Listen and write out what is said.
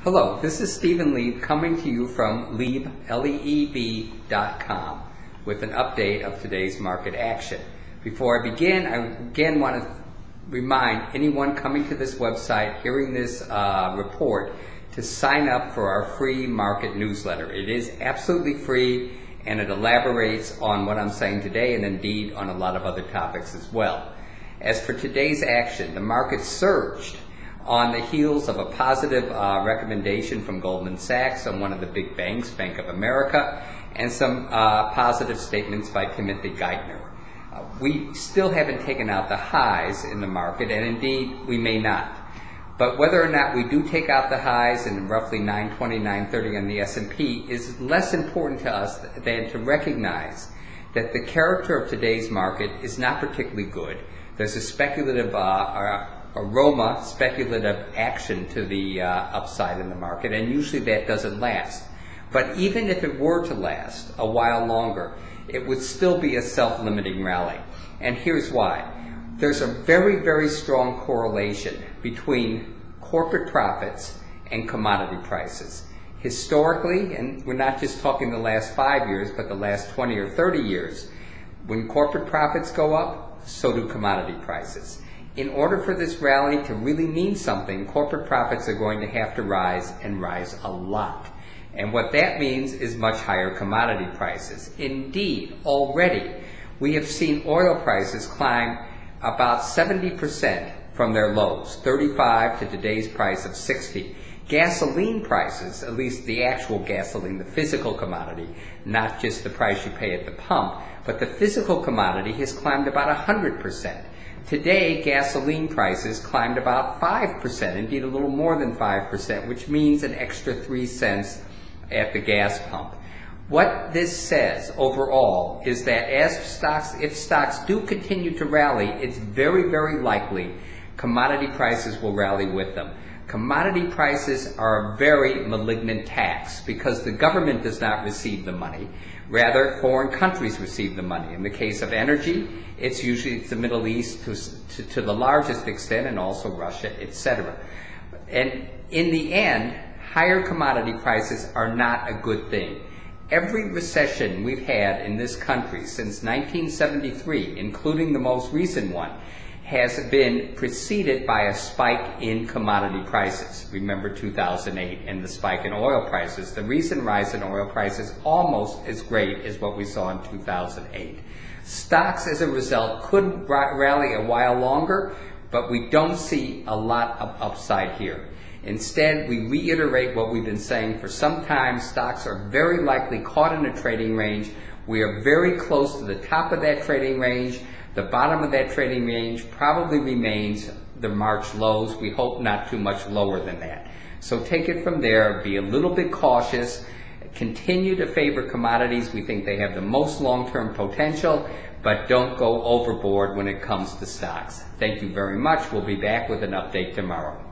Hello, this is Stephen Leeb coming to you from Leeb, Leeb.com with an update of today's market action. Before I begin, I again want to remind anyone coming to this website, hearing this report, to sign up for our free market newsletter. It is absolutely free and it elaborates on what I'm saying today and indeed on a lot of other topics as well. As for today's action, the market surged on the heels of a positive recommendation from Goldman Sachs on one of the big banks, Bank of America, and some positive statements by Timothy Geithner. We still haven't taken out the highs in the market, and indeed we may not. But whether or not we do take out the highs in roughly 920, 930 on the S&P is less important to us than to recognize that the character of today's market is not particularly good. There's a speculative speculative action to the upside in the market, and usually that doesn't last. But even if it were to last a while longer, it would still be a self-limiting rally. And here's why. There's a very, very strong correlation between corporate profits and commodity prices. Historically, and we're not just talking the last 5 years, but the last 20 or 30 years, when corporate profits go up, so do commodity prices. In order for this rally to really mean something, corporate profits are going to have to rise and rise a lot. And what that means is much higher commodity prices. Indeed, already we have seen oil prices climb about 70% from their lows, 35 to today's price of 60. Gasoline prices, at least the actual gasoline, the physical commodity, not just the price you pay at the pump, but the physical commodity has climbed about 100%. Today, gasoline prices climbed about 5%, indeed a little more than 5%, which means an extra 3 cents at the gas pump. What this says overall is that if stocks do continue to rally, it's very, very likely commodity prices will rally with them. Commodity prices are a very malignant tax because the government does not receive the money. Rather, foreign countries receive the money. In the case of energy, it's usually the Middle East to the largest extent, and also Russia, etc. And in the end, higher commodity prices are not a good thing. Every recession we've had in this country since 1973, including the most recent one, has been preceded by a spike in commodity prices. Remember 2008 and the spike in oil prices. The recent rise in oil prices almost as great as what we saw in 2008. Stocks, as a result, could rally a while longer, but we don't see a lot of upside here. Instead, we reiterate what we've been saying for some time. Stocks are very likely caught in a trading range. We are very close to the top of that trading range. The bottom of that trading range probably remains the March lows. We hope not too much lower than that. So take it from there, be a little bit cautious, continue to favor commodities. We think they have the most long-term potential, but don't go overboard when it comes to stocks. Thank you very much. We'll be back with an update tomorrow.